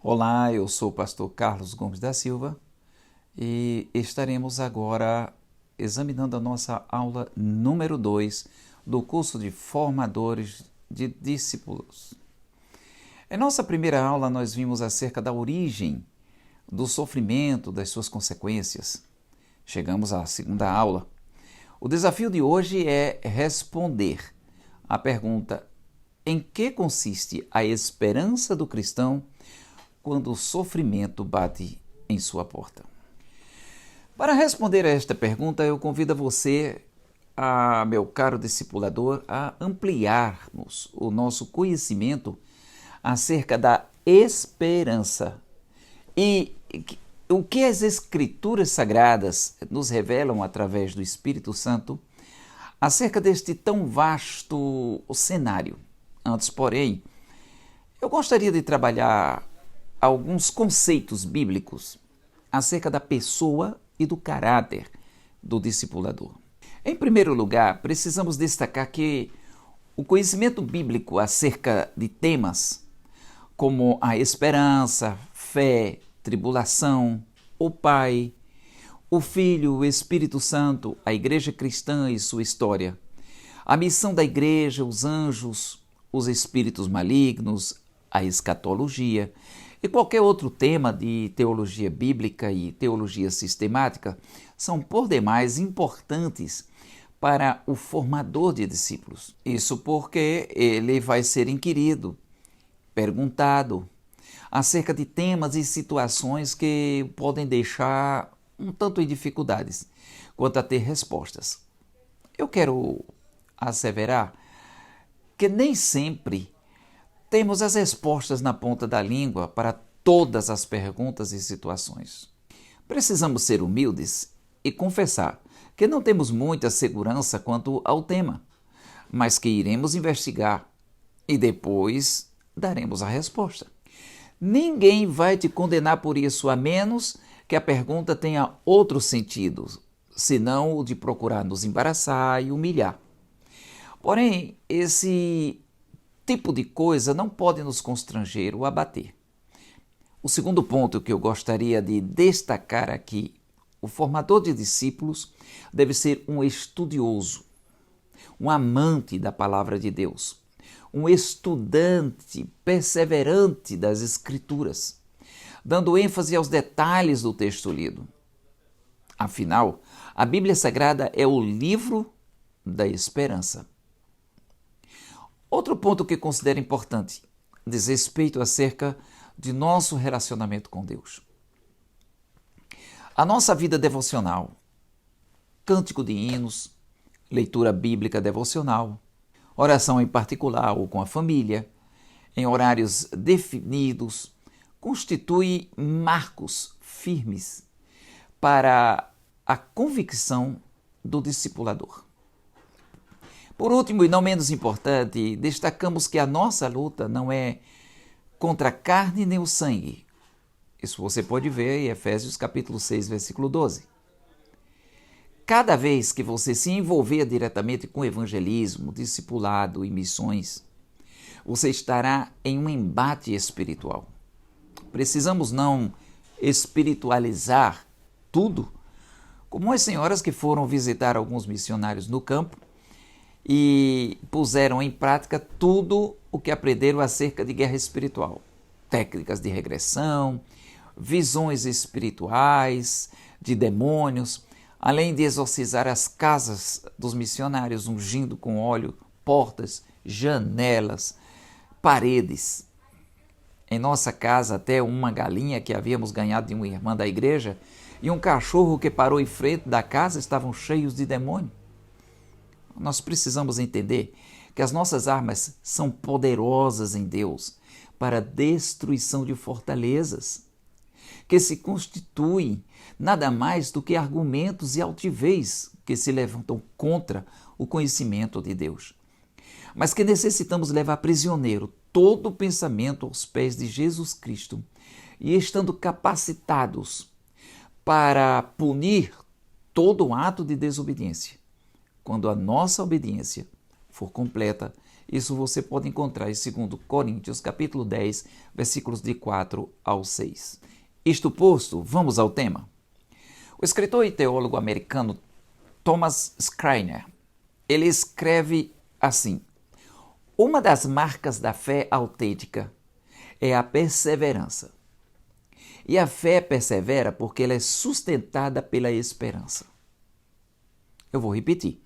Olá, eu sou o pastor Carlos Gomes da Silva e estaremos agora examinando a nossa aula número 2 do curso de Formadores de Discípulos. Em nossa primeira aula, nós vimos acerca da origem do sofrimento, das suas consequências. Chegamos à segunda aula. O desafio de hoje é responder à pergunta: em que consiste a esperança do cristão quando o sofrimento bate em sua porta? Para responder a esta pergunta, eu convido você, meu caro discipulador, a ampliarmos o nosso conhecimento acerca da esperança e o que as Escrituras Sagradas nos revelam através do Espírito Santo acerca deste tão vasto cenário. Antes, porém, eu gostaria de trabalhar alguns conceitos bíblicos acerca da pessoa e do caráter do discipulador. Em primeiro lugar, precisamos destacar que o conhecimento bíblico acerca de temas como a esperança, fé, tribulação, o Pai, o Filho, o Espírito Santo, a Igreja Cristã e sua história, a missão da Igreja, os anjos, os espíritos malignos, a escatologia e qualquer outro tema de teologia bíblica e teologia sistemática são por demais importantes para o formador de discípulos. Isso porque ele vai ser inquirido, perguntado acerca de temas e situações que podem deixar um tanto em dificuldades quanto a ter respostas. Eu quero asseverar que nem sempre temos as respostas na ponta da língua para todas as perguntas e situações. Precisamos ser humildes e confessar que não temos muita segurança quanto ao tema, mas que iremos investigar e depois daremos a resposta. Ninguém vai te condenar por isso, a menos que a pergunta tenha outro sentido, senão o de procurar nos embaraçar e humilhar. Porém, esse tipo de coisa não pode nos constranger ou abater. O segundo ponto que eu gostaria de destacar aqui: o formador de discípulos deve ser um estudioso, um amante da palavra de Deus, um estudante perseverante das Escrituras, dando ênfase aos detalhes do texto lido. Afinal, a Bíblia Sagrada é o livro da esperança. Outro ponto que considero importante diz respeito acerca de nosso relacionamento com Deus. A nossa vida devocional, cântico de hinos, leitura bíblica devocional, oração em particular ou com a família, em horários definidos, constitui marcos firmes para a convicção do discipulador. Por último, e não menos importante, destacamos que a nossa luta não é contra a carne nem o sangue. Isso você pode ver em Efésios capítulo 6, versículo 12. Cada vez que você se envolver diretamente com evangelismo, discipulado e missões, você estará em um embate espiritual. Precisamos não espiritualizar tudo, como as senhoras que foram visitar alguns missionários no campo e puseram em prática tudo o que aprenderam acerca de guerra espiritual. Técnicas de regressão, visões espirituais, de demônios, além de exorcizar as casas dos missionários, ungindo com óleo portas, janelas, paredes. Em nossa casa, até uma galinha que havíamos ganhado de uma irmã da igreja e um cachorro que parou em frente da casa estavam cheios de demônio. Nós precisamos entender que as nossas armas são poderosas em Deus para a destruição de fortalezas, que se constituem nada mais do que argumentos e altivez que se levantam contra o conhecimento de Deus. Mas que necessitamos levar prisioneiro todo o pensamento aos pés de Jesus Cristo e estando capacitados para punir todo ato de desobediência, quando a nossa obediência for completa Isso você pode encontrar em 2 Coríntios, capítulo 10, versículos de 4 ao 6. Isto posto, vamos ao tema. O escritor e teólogo americano Thomas Schreiner, ele escreve assim: uma das marcas da fé autêntica é a perseverança. E a fé persevera porque ela é sustentada pela esperança. Eu vou repetir.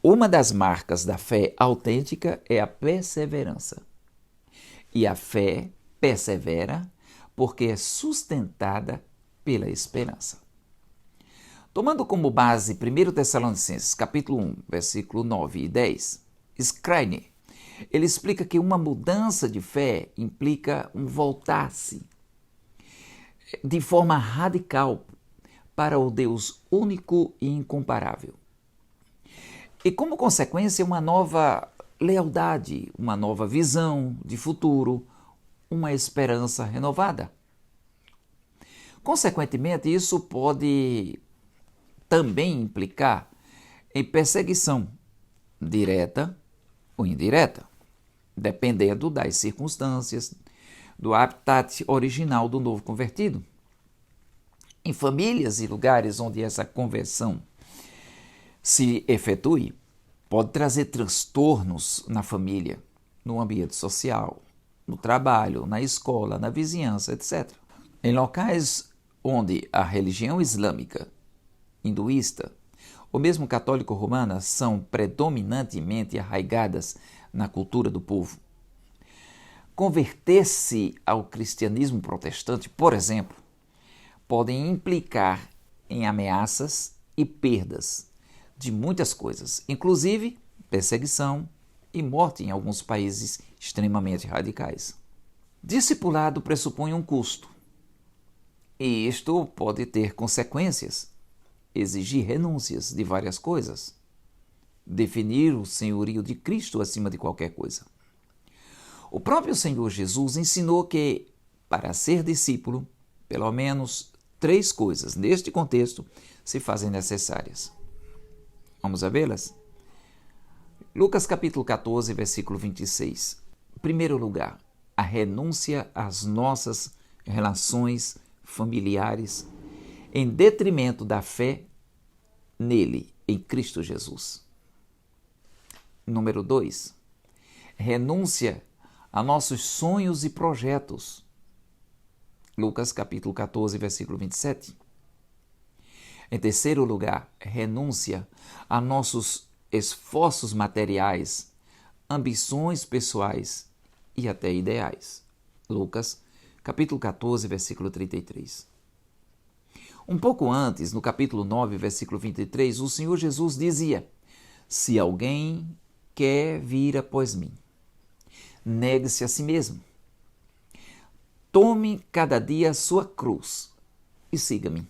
Uma das marcas da fé autêntica é a perseverança. E a fé persevera porque é sustentada pela esperança. Tomando como base 1 Tessalonicenses, capítulo 1, versículo 9 e 10, Schreiner, ele explica que uma mudança de fé implica um voltar-se de forma radical para o Deus único e incomparável. E como consequência, uma nova lealdade, uma nova visão de futuro, uma esperança renovada. Consequentemente, isso pode também implicar em perseguição, direta ou indireta, dependendo das circunstâncias, do habitat original do novo convertido. Em famílias e lugares onde essa conversão se efetue, pode trazer transtornos na família, no ambiente social, no trabalho, na escola, na vizinhança, etc. Em locais onde a religião islâmica, hinduísta ou mesmo católico-romana são predominantemente arraigadas na cultura do povo, converter-se ao cristianismo protestante, por exemplo, podem implicar em ameaças e perdas de muitas coisas, inclusive perseguição e morte em alguns países extremamente radicais. Discipulado pressupõe um custo, e isto pode ter consequências, exigir renúncias de várias coisas, definir o senhorio de Cristo acima de qualquer coisa. O próprio Senhor Jesus ensinou que, para ser discípulo, pelo menos 3 coisas, neste contexto, se fazem necessárias. Vamos a vê-las? Lucas capítulo 14, versículo 26. Em primeiro lugar, a renúncia às nossas relações familiares em detrimento da fé nele, em Cristo Jesus. Número 2, renúncia a nossos sonhos e projetos. Lucas capítulo 14, versículo 27. Em terceiro lugar, renúncia a nossos esforços materiais, ambições pessoais e até ideais. Lucas capítulo 14, versículo 33. Um pouco antes, no capítulo 9, versículo 23, o Senhor Jesus dizia: se alguém quer vir após mim, negue-se a si mesmo. Tome cada dia a sua cruz e siga-me.